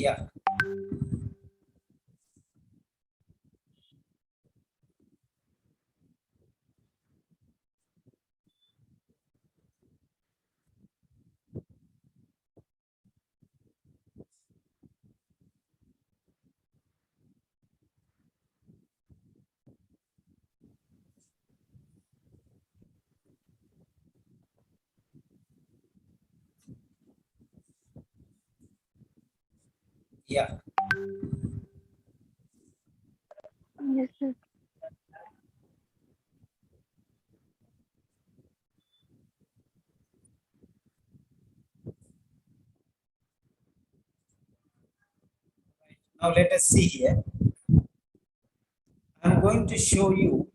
Yeah. Yeah. Yes, sir. Now let us see here. I'm going to show you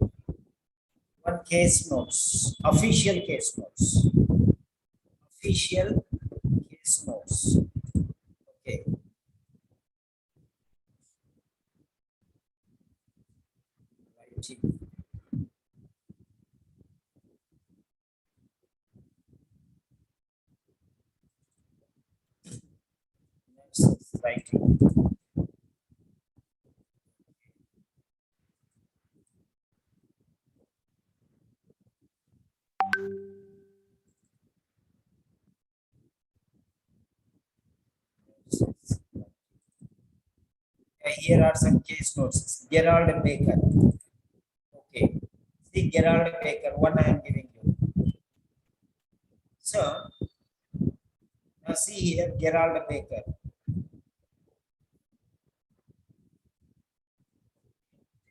one case notes, official case notes. Official case notes. Okay. Writing. Next is writing. Here are some case notes. Gerald Baker. Okay. See Gerald Baker, one I am giving you. So now see here Gerald Baker.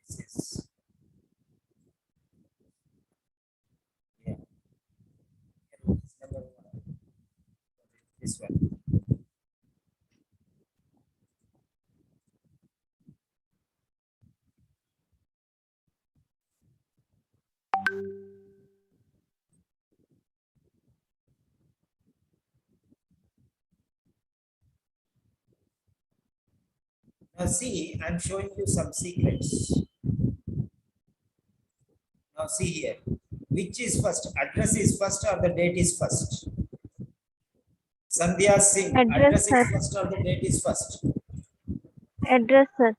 This is yeah. Number one. This one. Now see, I'm showing you some secrets. Now see here. Which is first? Address is first or the date is first? Sandhya Singh. Address, Address sir. is first or the date is first? Address, sir.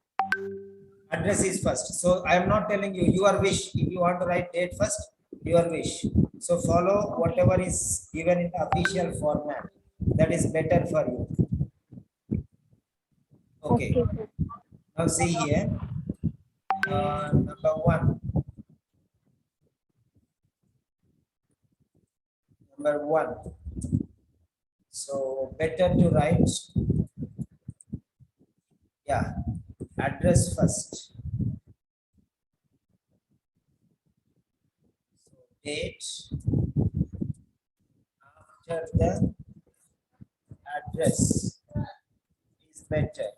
Address is first. So I am not telling you your wish. If you want to write date first, your wish. So follow Okay. whatever is given in the official format. That is better for you. Okay. Okay, sir. Now see here. Number one. Number one. So better to write. Yeah. Address first. So date after the address is better.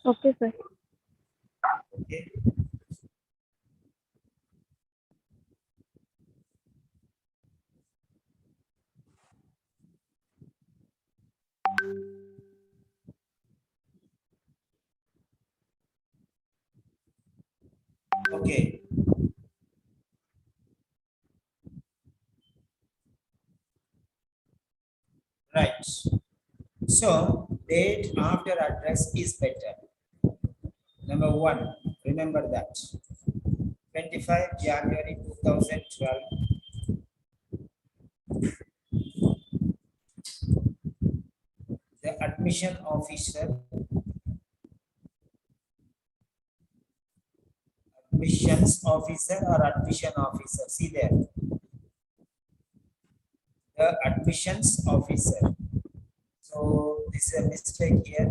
Okay, sir. Okay. Okay. Right. So date after address is better. Number one, remember that. 25 January 2012. The admission officer, admissions officer or admission officer. See there. The admissions officer. So this is a mistake here.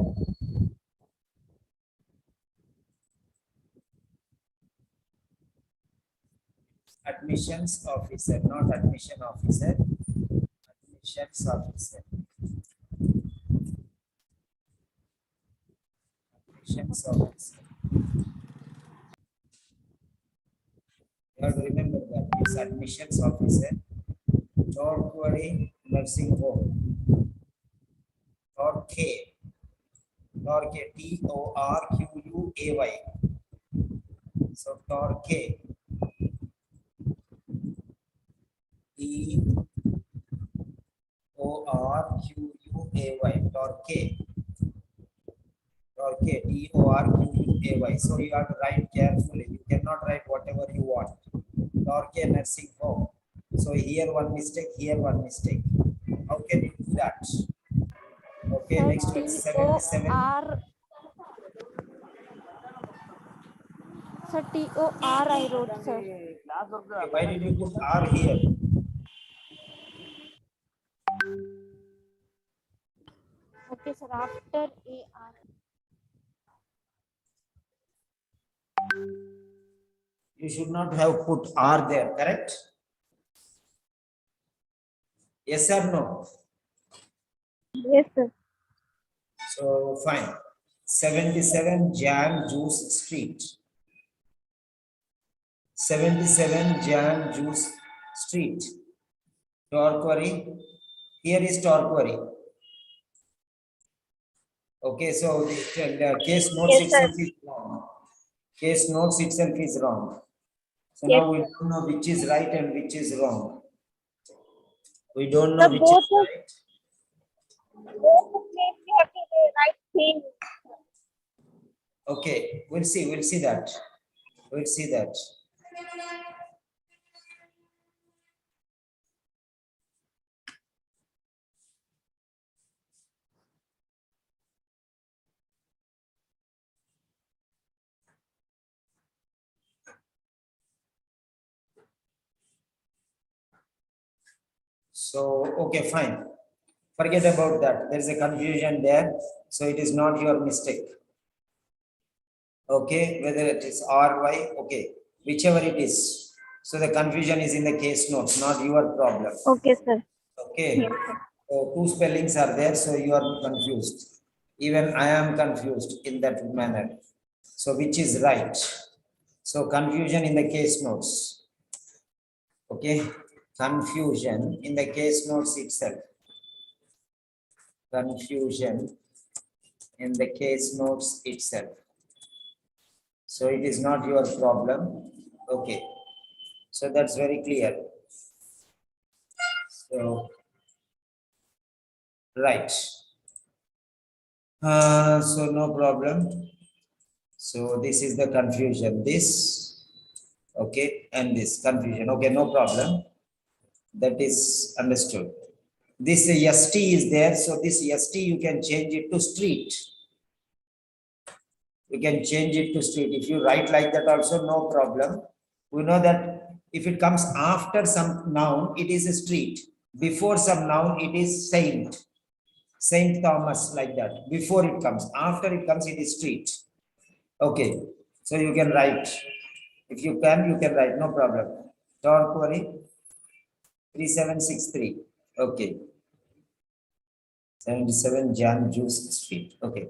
Admissions officer, not admission officer. Admissions officer. Admissions officer. You have to remember that it's admissions officer. Don't worry, nursing home. Torquay. Torquay. Torquay. So Torquay. Torquay. Torquay. Okay, Torquay. So you have to write carefully. You cannot write whatever you want. Torquay nursing home. So here one mistake, here one mistake. How can you do that? Okay, Sir, next one, 77. Sir, TOR I wrote, sir. Okay, why did you put R here? Okay, sir, after AR. You should not have put R there, correct? Yes or no? Yes, sir. So fine. 77 Jan Juice Street. 77 Jan Juice Street. Torquay. Here is Torquay. Okay, so the case notes Yes, sir. itself is wrong. Case notes itself is wrong. So Yes, now we sir. don't know which is right and which is wrong. We don't The know which both is of right. names we have to write same. Okay, we'll see. We'll see that. We'll see that. So, okay, fine. Forget about that. There is a confusion there. So it is not your mistake. Okay, whether it is R, Y, okay, whichever it is. So the confusion is in the case notes, not your problem. Okay, sir. Okay, Yes, sir. so two spellings are there, so you are confused. Even I am confused in that manner. So which is right? So confusion in the case notes. Okay, confusion in the case notes itself. Confusion in the case notes itself. So it is not your problem. Okay, so that's very clear. So, right. So no problem. So this is the confusion. This, okay, and this confusion. Okay, no problem. That is understood. This ST is there. So this ST you can change it to street. You can change it to street. If you write like that also, no problem. We know that if it comes after some noun, it is a street. Before some noun, it is saint. Saint Thomas, like that. Before it comes. After it comes, it is street. Okay. So you can write. If you can write. No problem. Torquay 3763. Okay. 77 Jan Juice Street. Okay.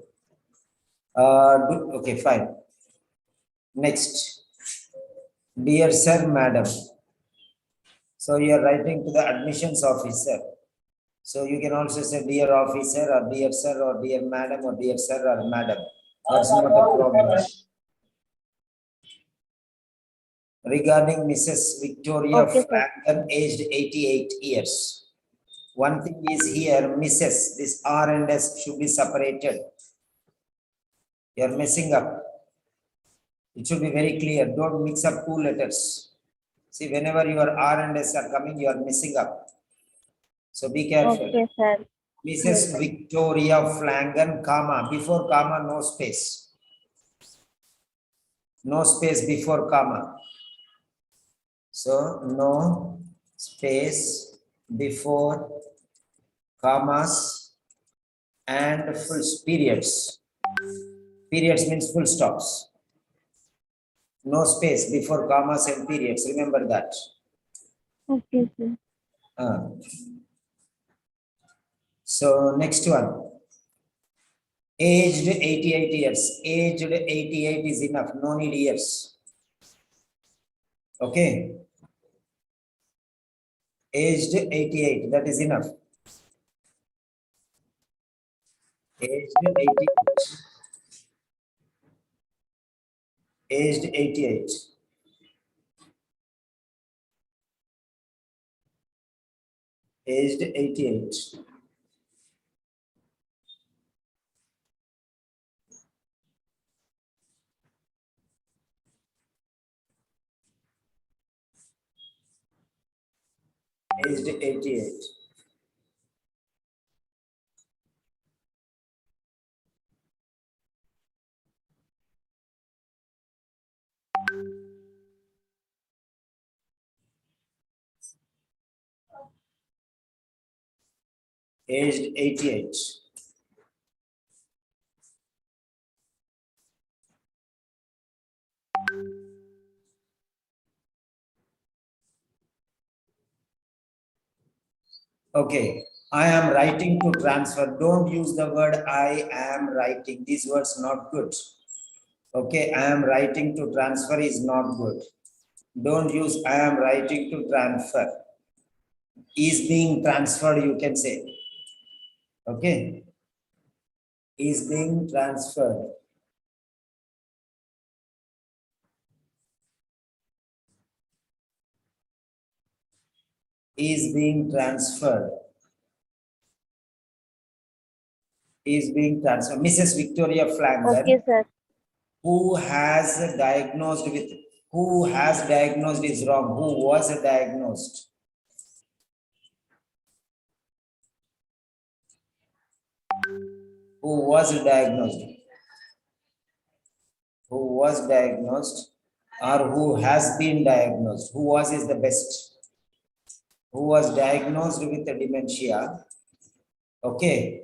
Okay, fine. Next. Dear Sir, Madam. So you are writing to the admissions officer. So you can also say dear officer or dear sir or dear madam or dear sir or madam. That's not a problem. Regarding Mrs. Victoria Okay, sir. Flangan, aged 88 years. One thing is here, Mrs. This R and S should be separated. You are messing up. It should be very clear. Don't mix up two letters. See, whenever your R and S are coming, you are messing up. So be careful. Okay, sir. Mrs. Victoria Flangan, comma. Before comma, no space. No space before comma. So, no space before commas and full periods. Periods means full stops. No space before commas and periods. Remember that. Okay, sir. So, next one. Aged 88 years. Aged 88 is enough. No need years. Okay. Aged 88. That is enough. Aged 88. Aged 88. Aged 88. Aged 88. Aged 88. Okay, I am writing to transfer. Don't use the word I am writing. These words not good. Okay, I am writing to transfer is not good. Don't use I am writing to transfer. Is being transferred, you can say. Okay, is being transferred. Is being transferred. Is being transferred. Mrs. Victoria Flangan. Okay, sir. Who has diagnosed with, who has diagnosed is wrong, who was diagnosed. Who was diagnosed, who was diagnosed, or who has been diagnosed. Who was is the best. Who was diagnosed with the dementia. Okay.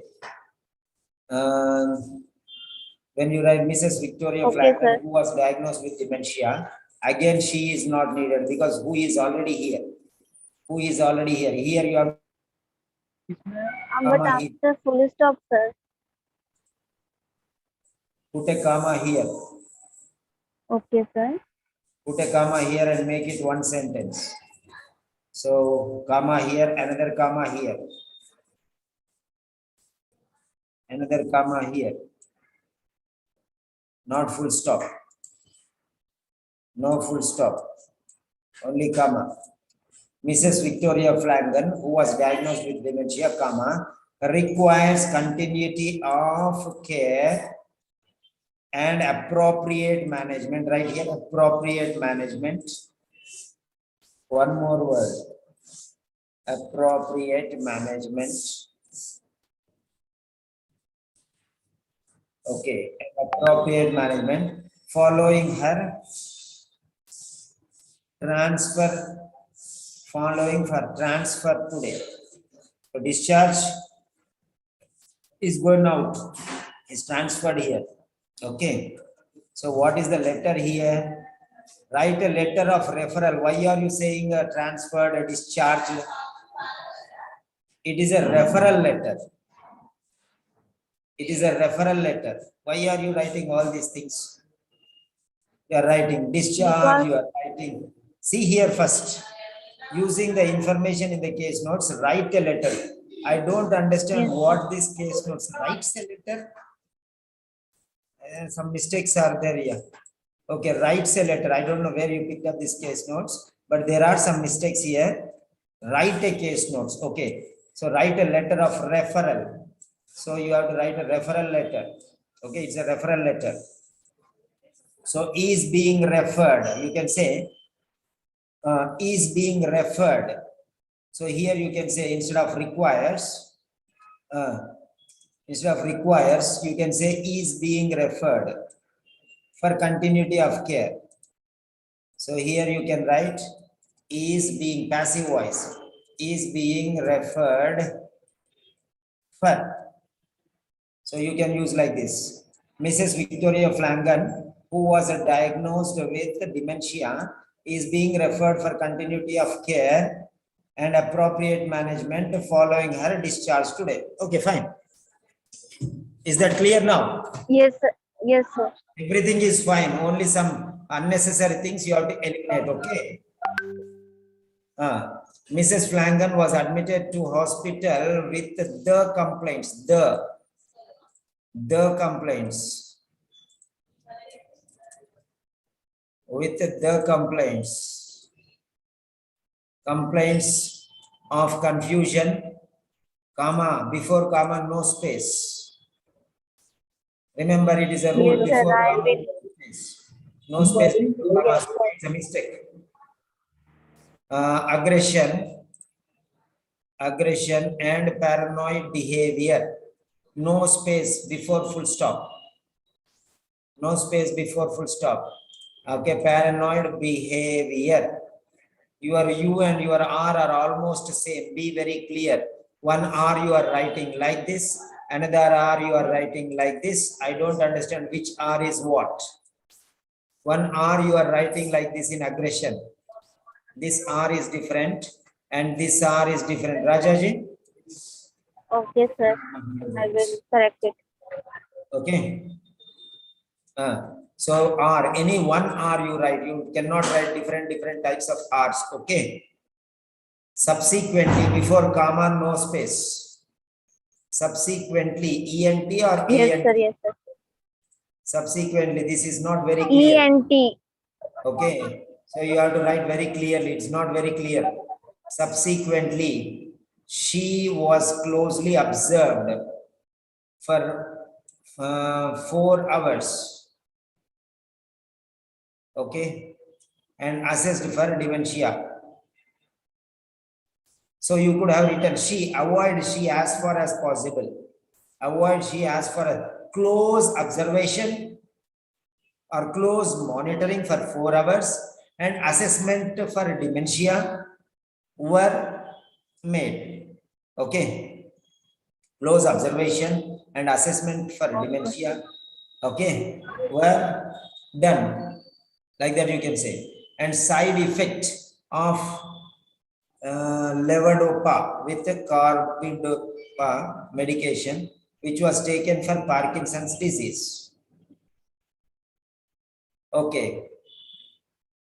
When you write Mrs. Victoria Okay, Flangan, sir. who was diagnosed with dementia, again she is not needed because who is already here. Who is already here. Here you have But comma here. after full stop, sir. Put a comma here. Okay, sir. Put a comma here and make it one sentence. So comma here, another comma here. Another comma here. Not full stop. No full stop. Only comma. Mrs. Victoria Flangan, who was diagnosed with dementia, comma, requires continuity of care and appropriate management. Right here, appropriate management. One more word. Appropriate management. Okay, appropriate management following her transfer, following for transfer today. So discharge is going out, is transferred here. Okay, so what is the letter here? Write a letter of referral. Why are you saying transferred, discharged? It is a referral letter. It is a referral letter. Why are you writing all these things? You are writing discharge, Because you are writing. See here first. Using the information in the case notes, write a letter. I don't understand yes, what this case notes writes a letter. Some mistakes are there here. Okay, writes a letter. I don't know where you picked up this case notes, but there are some mistakes here. Write a case notes. Okay, so write a letter of referral. So you have to write a referral letter. Okay, it's a referral letter. So is being referred. You can say is being referred. So here you can say instead of requires, you can say is being referred for continuity of care. So here you can write is being passive voice, is being referred for. So you can use like this. Mrs. Victoria Flangan, who was diagnosed with dementia, is being referred for continuity of care and appropriate management following her discharge today. Okay, fine. Is that clear now? yes, sir. Yes, sir. Everything is fine. Only some unnecessary things you have to eliminate. Okay. Mrs. Flangan was admitted to hospital with the complaints. the complaints, with the complaints, complaints of confusion, comma, before comma, no space. Remember, it is a rule, Yes, sir. before I comma, will. no space. No space before comma, Yes, sir. it's a mistake. Aggression, aggression and paranoid behavior. No space before full stop. No space before full stop. Okay, paranoid behavior. Your U and your R are almost same. Be very clear. One R you are writing like this, another R you are writing like this. I don't understand which R is what. One R you are writing like this in aggression. This R is different and this R is different. Rajaji? Okay, sir. I will correct it. Okay. So R, any one R you write, you cannot write different types of R's. Okay. Subsequently, before comma, no space. Subsequently, ENT or Yes, ANT? sir. Yes, sir. Subsequently, this is not very clear. ENT. Okay. So you have to write very clearly. It's not very clear. Subsequently, she was closely observed for 4 hours. Okay. And assessed for dementia. So you could have written she, avoid she as far as possible. Avoid she as far as close observation or close monitoring for 4 hours and assessment for dementia were made. Okay. Close observation and assessment for dementia, okay, were done. Like that you can say. And side effect of levodopa with the carbidopa medication, which was taken for Parkinson's disease. Okay.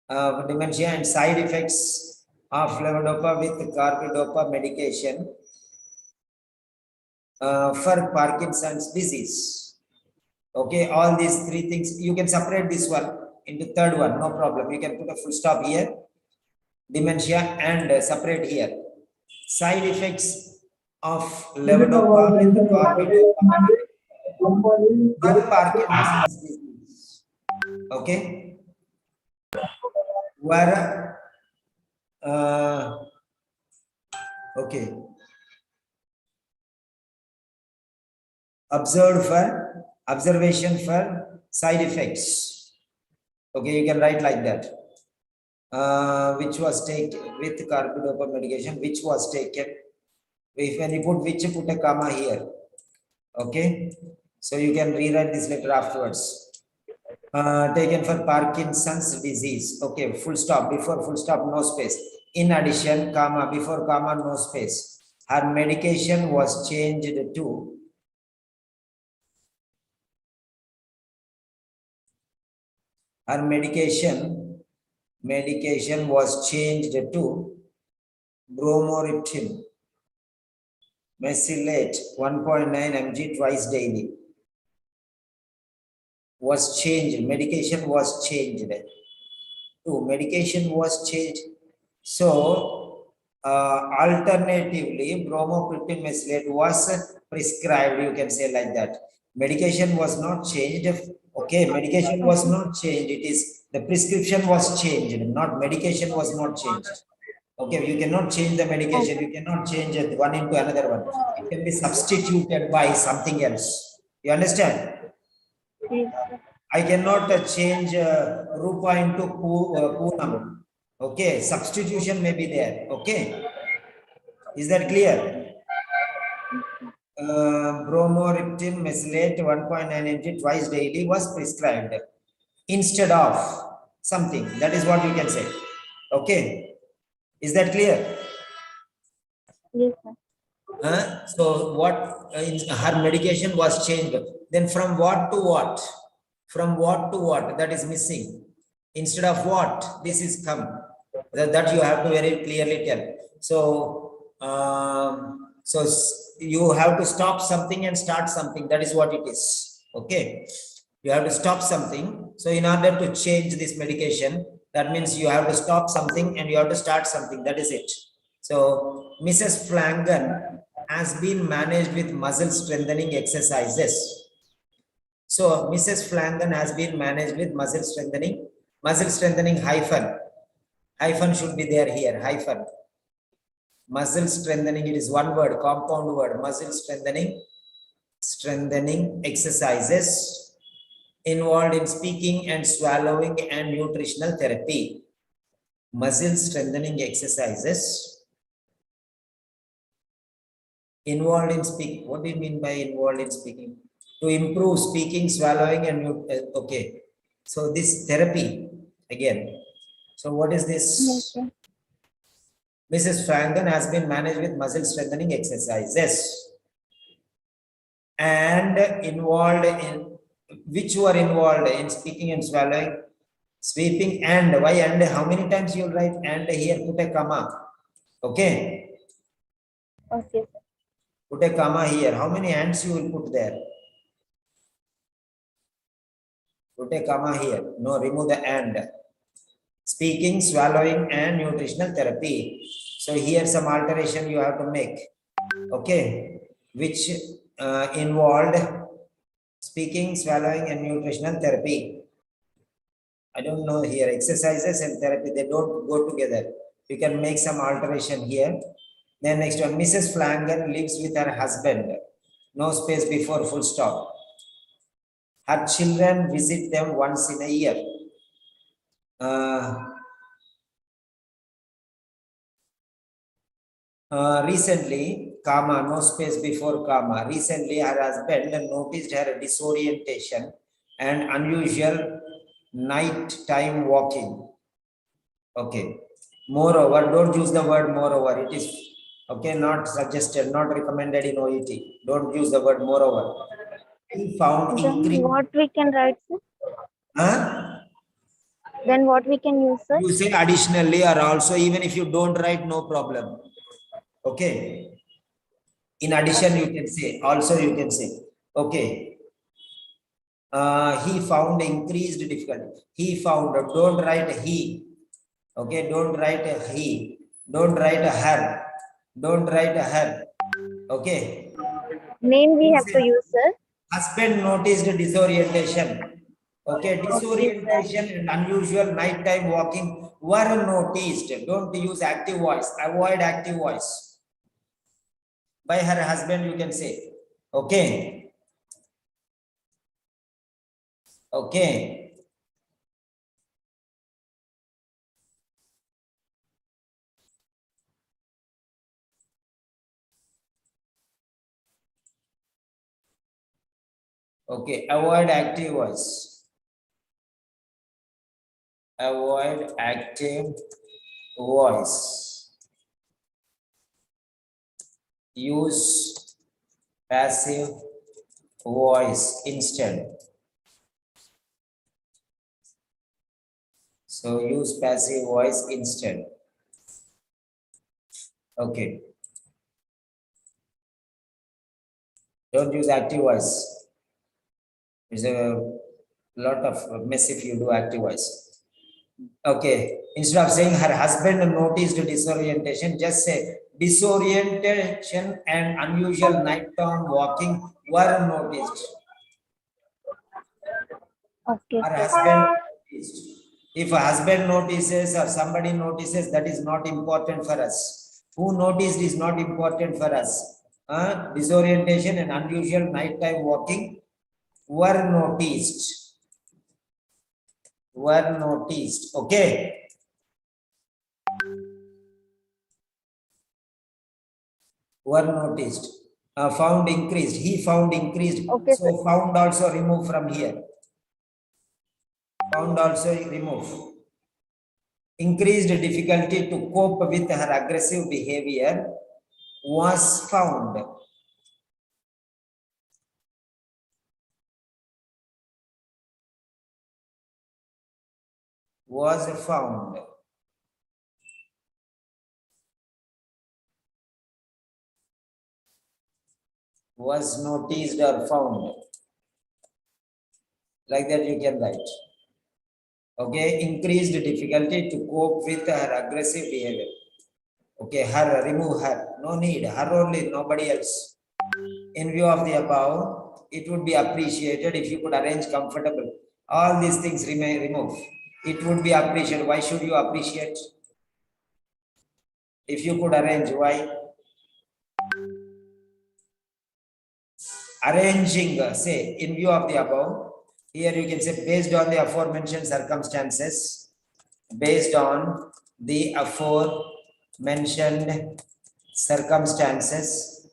Dementia and side effects of levodopa with carbidopa medication for Parkinson's disease. Okay, all these 3 things, you can separate this one into third one, no problem. You can put a full stop here, dementia, and separate here. Side effects of levodopa with carbidopa for Parkinson's disease. Okay, where okay, observation for side effects. Okay, you can write like that. Which was taken with carbidopa medication, which was taken. If when you put which, put a comma here. Okay, so you can rewrite this letter afterwards. Taken for Parkinson's disease. Okay, full stop. Before full stop, no space. In addition, comma, before comma, no space. Her medication was changed to her medication was changed to bromoriptin mesylate 1.9 mg twice daily. Was changed, medication was changed to medication was changed. So alternatively, bromoriptin mesylate was prescribed, you can say like that. Medication was not changed. Okay, medication was not changed. It is the prescription was changed, not medication was not changed. Okay, you cannot change the medication. You cannot change it one into another one. It can be substituted by something else. You understand? Yes, sir. I cannot change Rupa into Poonam. Okay, substitution may be there. Okay, is that clear? Bromoriptin mesylate 1.9 mg twice daily was prescribed instead of something. That is what you can say. Okay, is that clear? Yes, sir. So what her medication was changed. Then from what to what? From what to what? That is missing. Instead of what, this is come. That you have to very clearly tell. So So you have to stop something and start something. That is what it is. Okay. You have to stop something. So in order to change this medication, that means you have to stop something and you have to start something. That is it. So Mrs. Flangan has been managed with muscle strengthening exercises. So Mrs. Flangan has been managed with muscle strengthening hyphen. Hyphen should be there here, hyphen. Muscle strengthening, it is one word, compound word, muscle strengthening exercises involved in speaking and swallowing and nutritional therapy. Muscle strengthening exercises involved in speaking. What do you mean by involved in speaking? To improve speaking, swallowing, and okay. So this therapy again. So what is this? Okay. Mrs. Flangan has been managed with muscle strengthening exercises and involved in which were involved in speaking and swallowing, sweeping, and why and how many times you'll write and here put a comma. Okay. Okay, sir. Put a comma here. How many hands you will put there? Put a comma here. No, remove the and. Speaking, swallowing, and nutritional therapy. So here some alteration you have to make. Okay. Which involved speaking, swallowing, and nutritional therapy. I don't know here. Exercises and therapy, they don't go together. You can make some alteration here. Then next one, Mrs. Flangan lives with her husband. No space before full stop. Her children visit them once in a year. Recently, comma, no space before comma. Recently, her husband noticed her disorientation and unusual night-time walking. Okay. Moreover, don't use the word moreover. It is okay, not suggested, not recommended in OET. Don't use the word moreover. He found Then increase. what we can write, sir? Huh? Then what we can use, sir? You say additionally or also, even if you don't write, no problem. Okay. In addition, you can say, also you can say. Okay. He found increased difficulty. He found, don't write he. Okay, don't write a he. Don't write a her. Don't write a her. Okay. Name we have to use, sir. Husband noticed disorientation. Okay, disorientation and unusual nighttime walking were noticed. Don't use active voice. Avoid active voice. By her husband, you can say. Okay. Okay. Okay, avoid active voice. Avoid active voice. Use passive voice instead. So use passive voice instead. Okay. Don't use active voice. It's a lot of mess if you do active voice. Okay. Instead of saying her husband noticed disorientation, just say disorientation and unusual nighttime walking were noticed. Okay, Her sir. husband noticed. If a husband notices or somebody notices, that is not important for us. Who noticed is not important for us. Disorientation and unusual nighttime walking were noticed. Were noticed. Okay. Were noticed. Found increased. He found increased. Okay, so sir. found also remove from here. Found also remove. Increased difficulty to cope with her aggressive behavior was found. Was found. was noticed or found. Like that you can write. Okay, increased difficulty to cope with her aggressive behavior. Okay, her, remove her. No need, her only, nobody else. In view of the above, it would be appreciated if you could arrange comfortable. All these things remain remove. It would be appreciated. Why should you appreciate? If you could arrange, why? Arranging, say, in view of the above, here you can say based on the aforementioned circumstances, based on the aforementioned circumstances,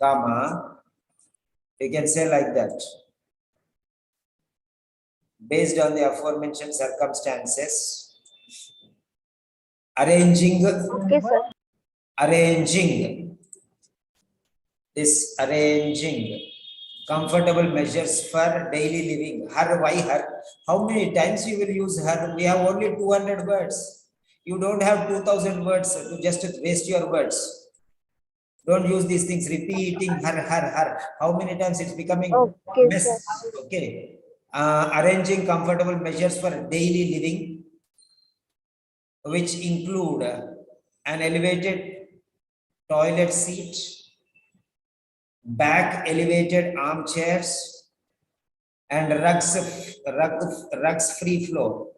comma, you can say like that. Based on the aforementioned circumstances, arranging Okay, sir. arranging comfortable measures for daily living. Her, why her? How many times you will use her? We have only 200 words. You don't have 2000 words to just waste your words. Don't use these things, repeating her. How many times it's becoming Okay, mess? sir. Okay. Arranging comfortable measures for daily living, which include an elevated toilet seat, back elevated armchairs, and rugs free floor.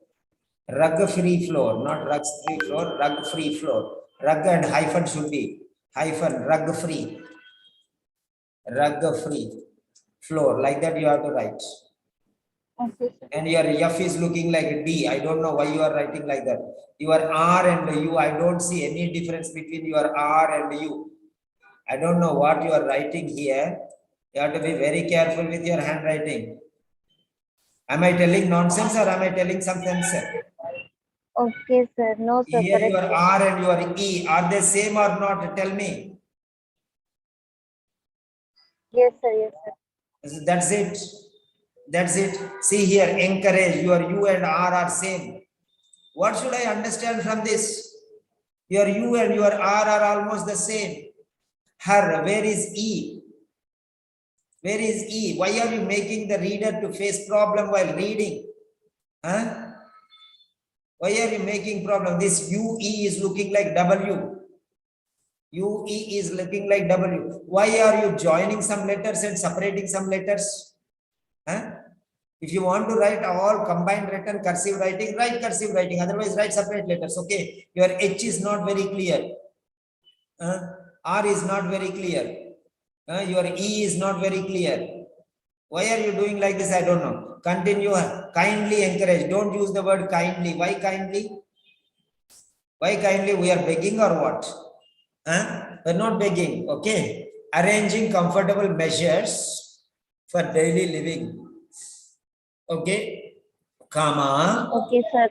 Rug free floor, not rugs free floor, rug free floor. Rug and hyphen should be hyphen, rug free floor. Like that you have to write. Okay, sir. And your F is looking like a D. I don't know why you are writing like that. Your R and U, I don't see any difference between your R and U. I don't know what you are writing here. You have to be very careful with your handwriting. Am I telling nonsense or am I telling some sense? Okay, sir. No, sir. Here Correct, your sir. R and your E, are they same or not? Tell me. Yes, sir. Yes, sir. That's it. That's it. See here, encourage. Your U and R are same. What should I understand from this? Your U and your R are almost the same. Her, where is E? Where is E? Why are you making the reader to face problem while reading? Huh? Why are you making problem? This UE is looking like W. UE is looking like W. Why are you joining some letters and separating some letters? Huh? If you want to write all combined written cursive writing, write cursive writing. Otherwise, write separate letters. Okay. Your H is not very clear. R is not very clear. Your E is not very clear. Why are you doing like this? I don't know. Continue. Kindly encourage. Don't use the word kindly. Why kindly? Why kindly? We are begging or what? We're not begging. Okay. Arranging comfortable measures for daily living. Okay. Comma. Okay, sir.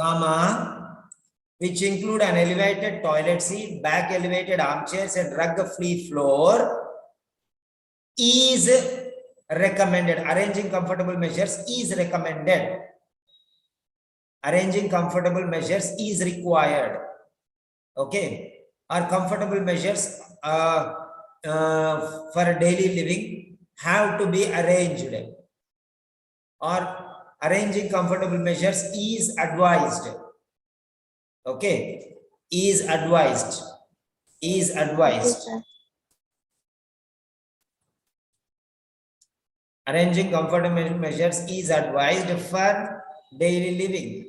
Comma. Which include an elevated toilet seat, back elevated armchairs, and rug-free floor is recommended. Arranging comfortable measures is recommended. Arranging comfortable measures is required. Okay. Our comfortable measures for daily living have to be arranged. Or arranging comfortable measures is advised. Okay. Is advised. Is advised. Okay, sir. Arranging comfortable measures is advised for daily living.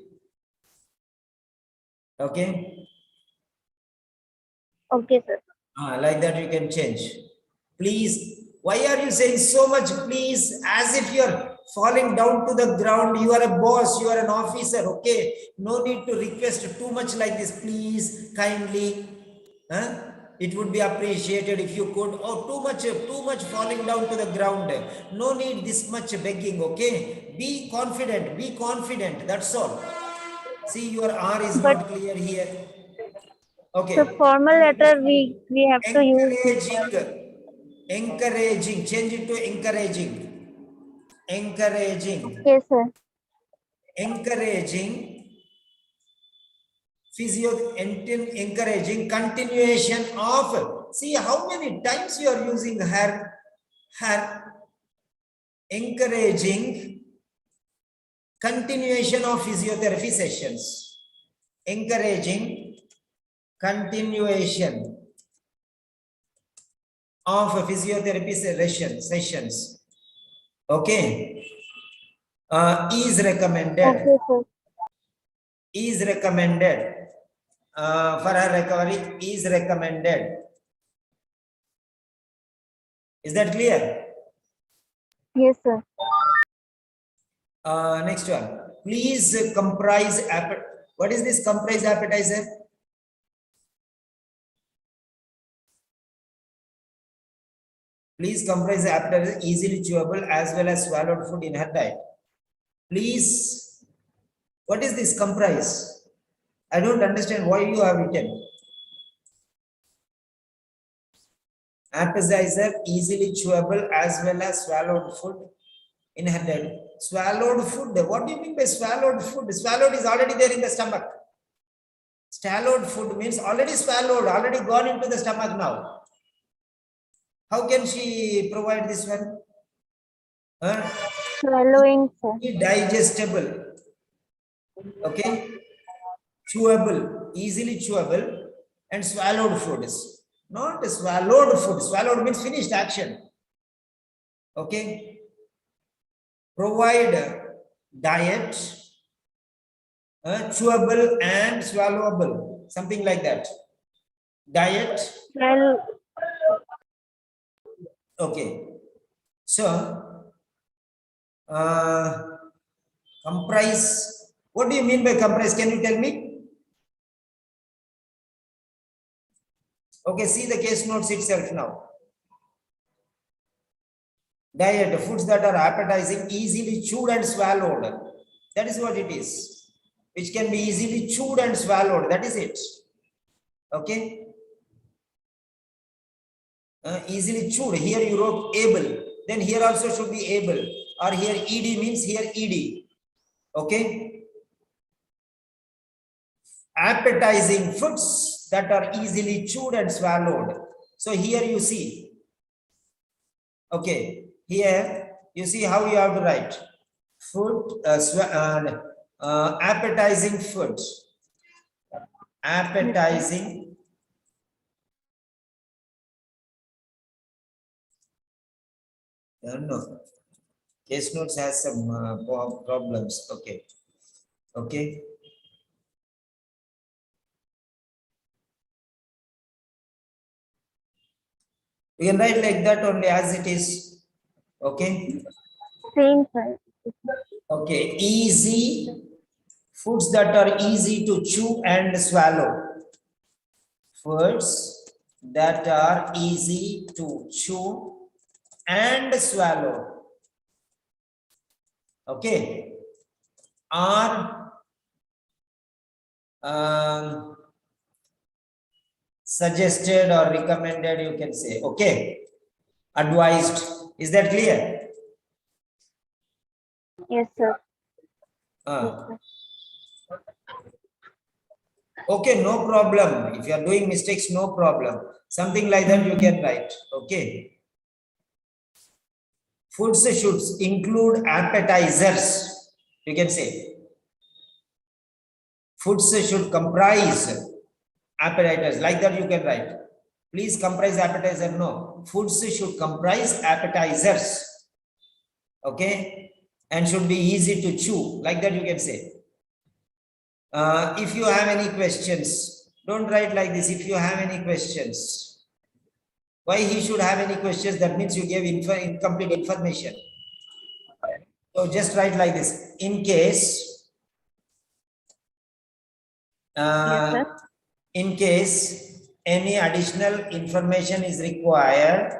Okay. Okay, sir. Like that you can change. Please. Why are you saying so much please, as if you're falling down to the ground? You are a boss, you are an officer. Okay. No need to request too much like this. Please, kindly. It would be appreciated if you could. Oh, too much falling down to the ground. No need this much begging. Okay. Be confident. Be confident. That's all. See, your R is But not clear here. the Okay. formal letter we have to use this. Encouraging. Change it to encouraging. Encouraging. Okay, sir. Encouraging. Encouraging continuation of See how many times you are using her, encouraging continuation of physiotherapy sessions. Encouraging continuation of physiotherapy sessions. Okay. Is recommended. Okay, sir. Is recommended. For her recovery is recommended. Is that clear? Yes, sir. Next one. Please comprise what is this comprise appetizer? Please comprise appetizer easily chewable as well as swallowed food in her diet. Please, what is this comprise? I don't understand why you have written. Appetizer easily chewable as well as swallowed food in her diet. Swallowed food. What do you mean by swallowed food? Swallowed is already there in the stomach. Swallowed food means already swallowed, already gone into the stomach now. How can she provide this one? Swallowing, sir. Digestible. Okay. Chewable, easily chewable, and swallowed foods. Not swallowed food. Swallowed means finished action. Okay. Provide diet, chewable and swallowable, something like that. Diet. Well, Okay. So, comprise. What do you mean by comprise? Can you tell me? Okay, see the case notes itself now. Diet, foods that are appetizing, easily chewed and swallowed. That is what it is. Which can be easily chewed and swallowed. That is it. Okay. Easily chewed. Here you wrote able. Then here also should be able. Or here ed means here ed. Okay. Appetizing foods that are easily chewed and swallowed. So here you see. Okay. Here you see how you have to write. Food, appetizing food. Appetizing. No. Case notes has some problems. Okay. Okay. We can write like that only as it is. Okay. same, sir. Okay. Easy. Foods that are easy to chew and swallow. Foods that are easy to chew and swallow. Okay. Are suggested or recommended, you can say. Okay. Advised. Is that clear? Yes, sir. Okay, no problem. If you are doing mistakes, no problem. Something like that you can write. Okay. Foods should include appetizers. You can say. Foods should comprise appetizers. Like that you can write. Please comprise appetizer. No. Foods should comprise appetizers. Okay. And should be easy to chew. Like that you can say. If you have any questions, don't write like this. If you have any questions, why he should have any questions? That means you gave incomplete information. So just write like this. In case, in case any additional information is required,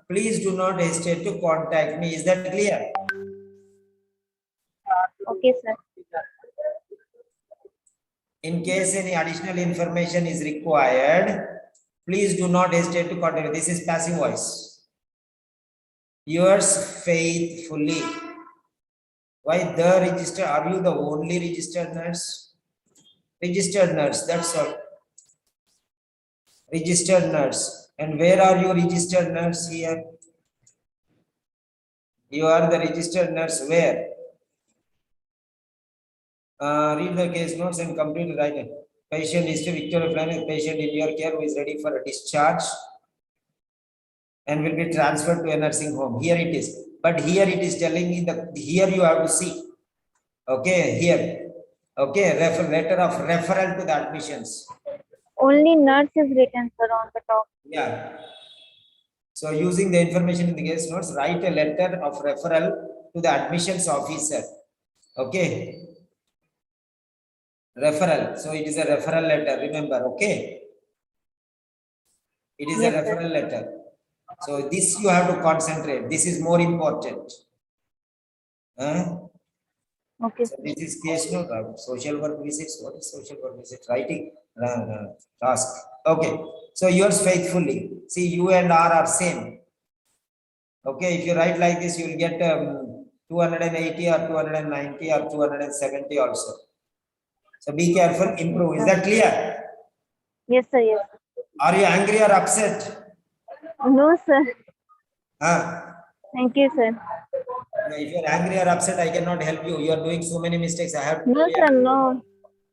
please do not hesitate to contact me. Is that clear? Okay, sir. In case any additional information is required, please do not hesitate to contact me. This is passive voice. Yours faithfully. Why the register? Are you the only registered nurse? Registered nurse, that's all. Registered nurse. And where are you registered nurse here? You are the registered nurse where? Read the case notes and complete the writing. Patient history, Victoria Flangan, patient in your care who is ready for a discharge and will be transferred to a nursing home. Here it is. But here it is telling me that here you have to see. Okay, here. Okay, letter of referral to the admissions. Only nurse is written, sir, on the top. Yeah. So using the information in the case notes, write a letter of referral to the admissions officer. Okay. Referral. So it is a referral letter. Remember. Okay. It is Yes, a sir. referral letter. So this you have to concentrate. This is more important. Okay, So sir. this is case note. Social work visits. What is social work visit? Writing task. Okay. So yours faithfully. See, you and R are same. Okay. If you write like this, you will get 280 or 290 or 270 also. So be careful. Improve. Is that clear? Yes, sir. Yes. Are you angry or upset? No, sir. Huh? Thank you, sir. If you're angry or upset, I cannot help you. You are doing so many mistakes. I have to No, tell you. sir. No.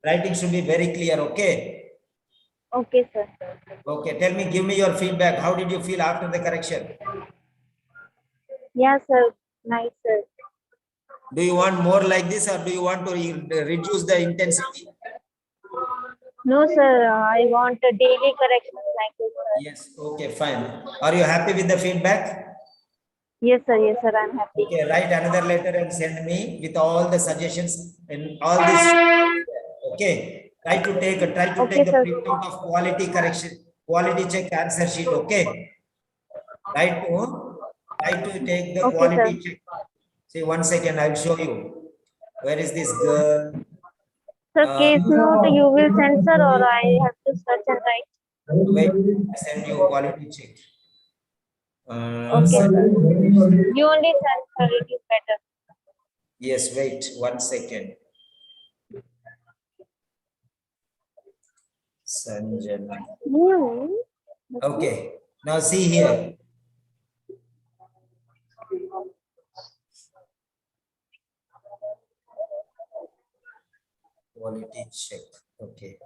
Writing should be very clear. Okay. Okay, sir. Okay. Tell me, give me your feedback. How did you feel after the correction? Yeah, sir. Nice, sir. Do you want more like this or do you want to reduce the intensity? No, sir. I want a daily corrections like this, sir. Yes. Okay, fine. Are you happy with the feedback? Yes, sir. Yes, sir. I'm happy. Okay, write another letter and send me with all the suggestions and all this. Okay. Try to take the Okay, sir. printout of quality correction, quality check answer sheet. Okay. Try to take the Okay, sir. quality check. See, 1 second, I'll show you. Where is this girl? Sir, case note you will send, sir, or I have to search and write? Wait, I send you quality check. Okay, sir. You only send, sir. It is better. Yes, wait 1 second. Sanjana. Okay, now see here. Quality check. Okay.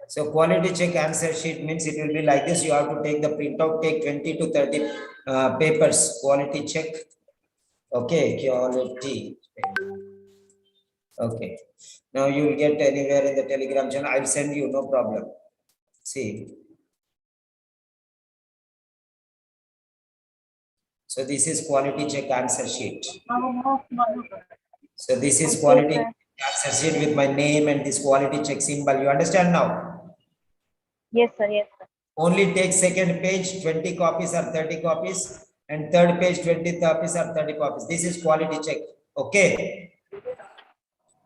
So quality check answer sheet means it will be like this. You have to take the printout, take 20 to 30 papers. Quality check. Okay, quality. Okay. Now you will get anywhere in the Telegram channel. I'll send you, no problem. See. So this is quality check answer sheet. So this is quality answer sheet with my name and this quality check symbol. You understand now? Yes, sir. Yes, sir. Only take second page 20 copies or 30 copies and third page 20 copies or 30 copies. This is quality check. Okay.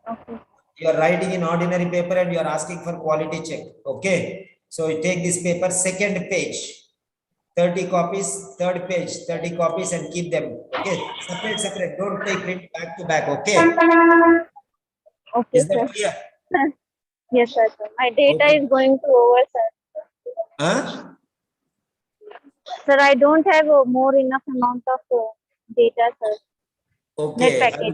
Okay. You are writing in ordinary paper and you are asking for quality check. Okay. So you take this paper, second page, 30 copies, third page, 30 copies and keep them. Okay. Separate. Don't take print back to back. Okay. Okay, Is that sir. clear? Yes, sir. My data Okay. is going to over, sir. Huh? Sir, I don't have more enough amount of data, sir. Net Okay. package.